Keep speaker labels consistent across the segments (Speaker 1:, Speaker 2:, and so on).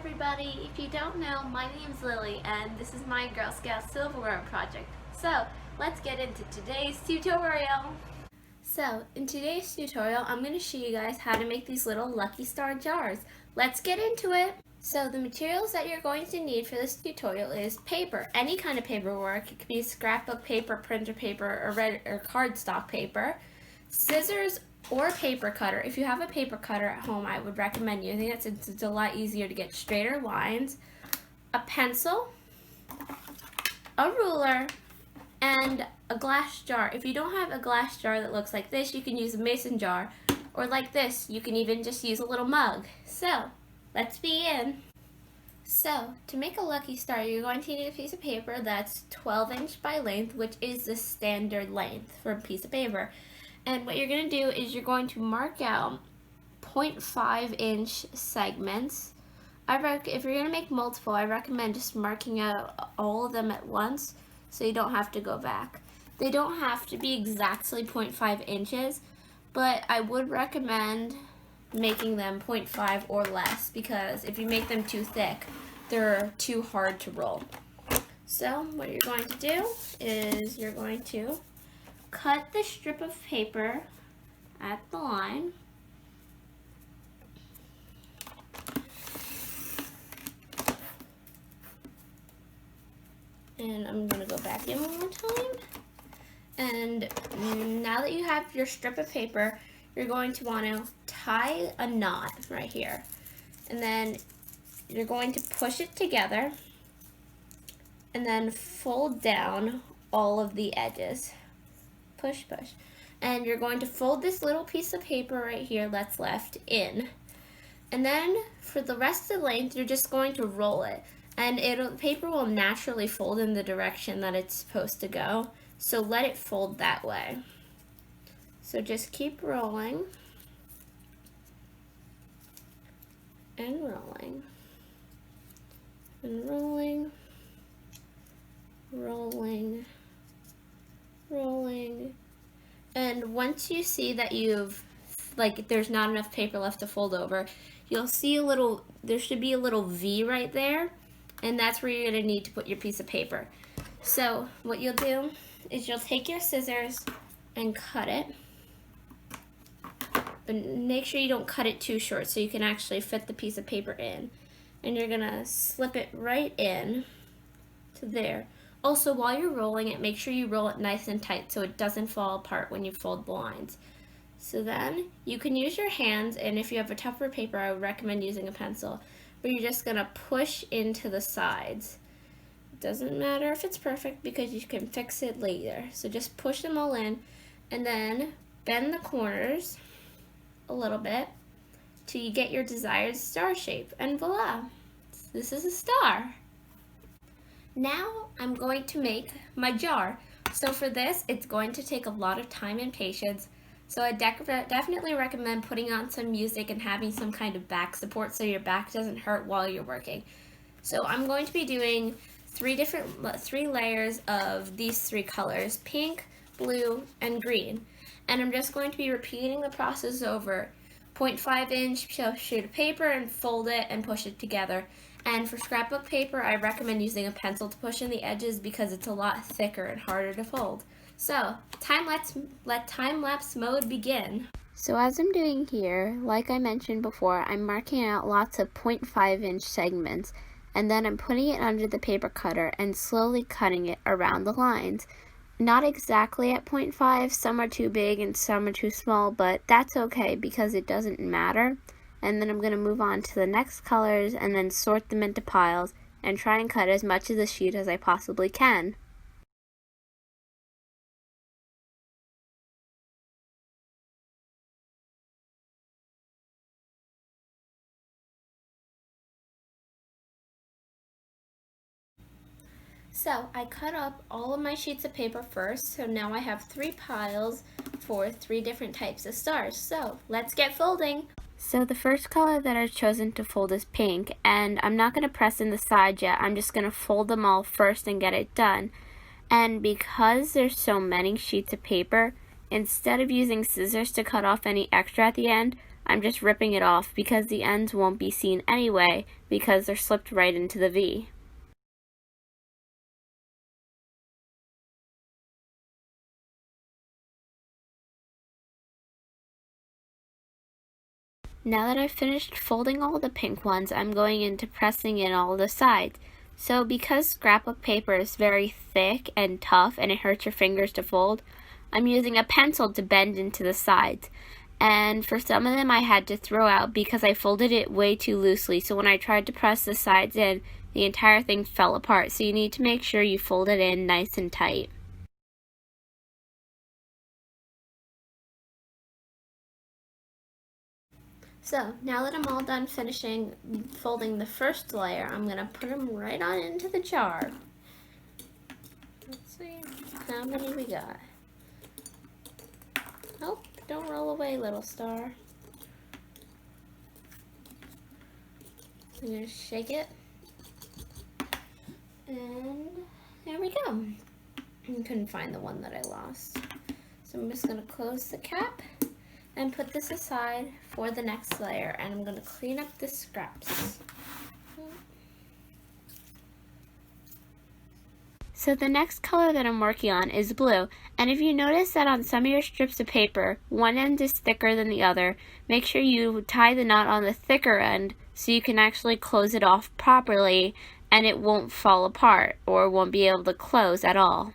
Speaker 1: everybody! If you don't know, my name's Lily and this is my Girl Scout Silverware project. So, let's get into today's tutorial! So, in today's tutorial, I'm going to show you guys how to make these little Lucky Star jars. Let's get into it! So, the materials that you're going to need for this tutorial is paper, any kind of paperwork. It could be scrapbook paper, printer paper, or cardstock paper, scissors, or a paper cutter. If you have a paper cutter at home, I would recommend using it since it's a lot easier to get straighter lines, a pencil, a ruler, and a glass jar. If you don't have a glass jar that looks like this, you can use a mason jar, or like this, you can even just use a little mug. So, let's begin. So, to make a Lucky Star, you're going to need a piece of paper that's 12" by length, which is the standard length for a piece of paper. And what you're going to do is you're going to mark out 0.5" segments. If you're going to make multiple, I recommend just marking out all of them at once so you don't have to go back. They don't have to be exactly 0.5 inches, but I would recommend making them 0.5 or less, because if you make them too thick, they're too hard to roll. So what you're going to do is you're going to cut the strip of paper at the line. And I'm going to go back in one more time. And now that you have your strip of paper, you're going to want to tie a knot right here. And then you're going to push it together and then fold down all of the edges. Push, push. And you're going to fold this little piece of paper right here that's left in. And then for the rest of the length, you're just going to roll it. And the paper will naturally fold in the direction that it's supposed to go. So let it fold that way. So just keep rolling. And rolling. And rolling. Rolling. Rolling. And once you see that there's not enough paper left to fold over, you'll see there should be a little V right there, and that's where you're going to need to put your piece of paper. So what you'll do is you'll take your scissors and cut it, but make sure you don't cut it too short so you can actually fit the piece of paper in. And you're going to slip it right in to there. Also, while you're rolling it, make sure you roll it nice and tight so it doesn't fall apart when you fold the lines. So then, you can use your hands, and if you have a tougher paper, I would recommend using a pencil, but you're just going to push into the sides. It doesn't matter if it's perfect because you can fix it later. So just push them all in, and then bend the corners a little bit till you get your desired star shape, and voila! This is a star! Now I'm going to make my jar. So for this, it's going to take a lot of time and patience. So I definitely recommend putting on some music and having some kind of back support so your back doesn't hurt while you're working. So I'm going to be doing three layers of these three colors: pink, blue, and green. And I'm just going to be repeating the process over. 0.5" sheet of paper and fold it and push it together. And for scrapbook paper, I recommend using a pencil to push in the edges because it's a lot thicker and harder to fold. So, let time-lapse mode begin. So as I'm doing here, like I mentioned before, I'm marking out lots of 0.5" segments, and then I'm putting it under the paper cutter and slowly cutting it around the lines. Not exactly at 0.5, some are too big and some are too small, but that's okay because it doesn't matter. And then I'm going to move on to the next colors and then sort them into piles and try and cut as much of the sheet as I possibly can. So I cut up all of my sheets of paper first, so now I have 3 piles for 3 different types of stars. So let's get folding! So the first color that I've chosen to fold is pink, and I'm not going to press in the sides yet. I'm just going to fold them all first and get it done. And because there's so many sheets of paper, instead of using scissors to cut off any extra at the end, I'm just ripping it off because the ends won't be seen anyway because they're slipped right into the V. Now that I've finished folding all the pink ones, I'm going into pressing in all the sides. So because scrapbook paper is very thick and tough and it hurts your fingers to fold, I'm using a pencil to bend into the sides. And for some of them I had to throw out because I folded it way too loosely, so when I tried to press the sides in, the entire thing fell apart. So you need to make sure you fold it in nice and tight. So now that I'm all done finishing folding the first layer, I'm going to put them right on into the jar. Let's see how many we got. Oh, don't roll away, little star. I'm going to shake it. And there we go. I couldn't find the one that I lost. So I'm just going to close the cap and put this aside for the next layer, and I'm going to clean up the scraps. So the next color that I'm working on is blue, and if you notice that on some of your strips of paper, one end is thicker than the other, make sure you tie the knot on the thicker end so you can actually close it off properly and it won't fall apart or won't be able to close at all.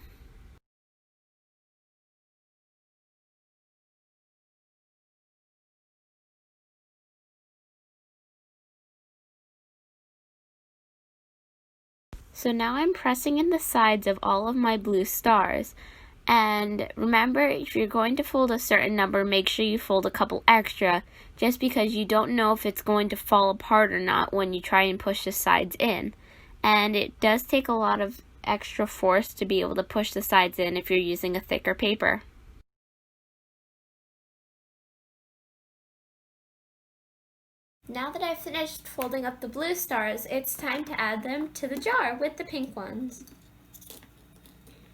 Speaker 1: So now I'm pressing in the sides of all of my blue stars. And remember, if you're going to fold a certain number, make sure you fold a couple extra, just because you don't know if it's going to fall apart or not when you try and push the sides in. And it does take a lot of extra force to be able to push the sides in if you're using a thicker paper. Now that I've finished folding up the blue stars, it's time to add them to the jar with the pink ones.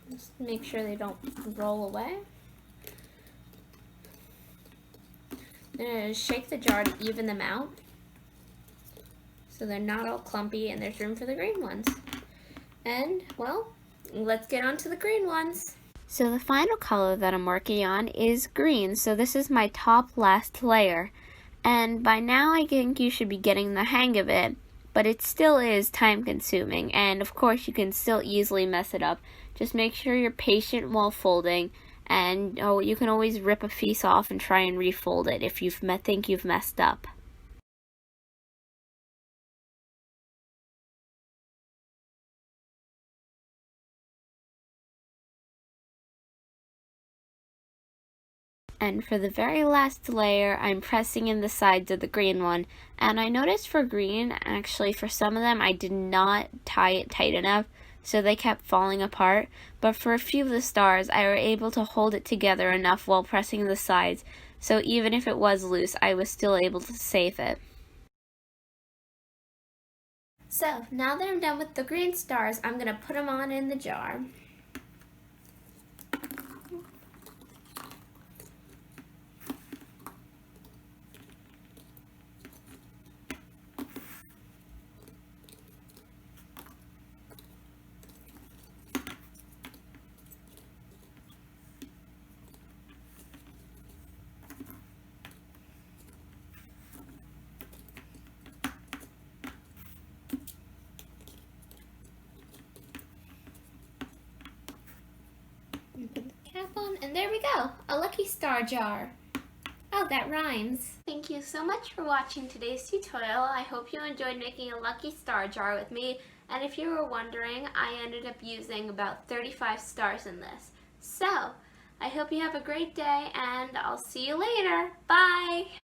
Speaker 1: Just make sure they don't roll away. I'm going to shake the jar to even them out so they're not all clumpy and there's room for the green ones. And, well, let's get on to the green ones. So the final color that I'm working on is green, so this is my top last layer. And by now I think you should be getting the hang of it, but it still is time consuming, and of course you can still easily mess it up. Just make sure you're patient while folding, and you can always rip a piece off and try and refold it if you think you've messed up. And for the very last layer, I'm pressing in the sides of the green one. And I noticed for green, actually for some of them, I did not tie it tight enough, so they kept falling apart. But for a few of the stars, I were able to hold it together enough while pressing the sides, so even if it was loose, I was still able to save it. So, now that I'm done with the green stars, I'm going to put them on in the jar. Put the cap on, and there we go, a lucky star jar. Oh, that rhymes. Thank you so much for watching today's tutorial. I hope you enjoyed making a lucky star jar with me. And if you were wondering, I ended up using about 35 stars in this. So, I hope you have a great day, and I'll see you later. Bye!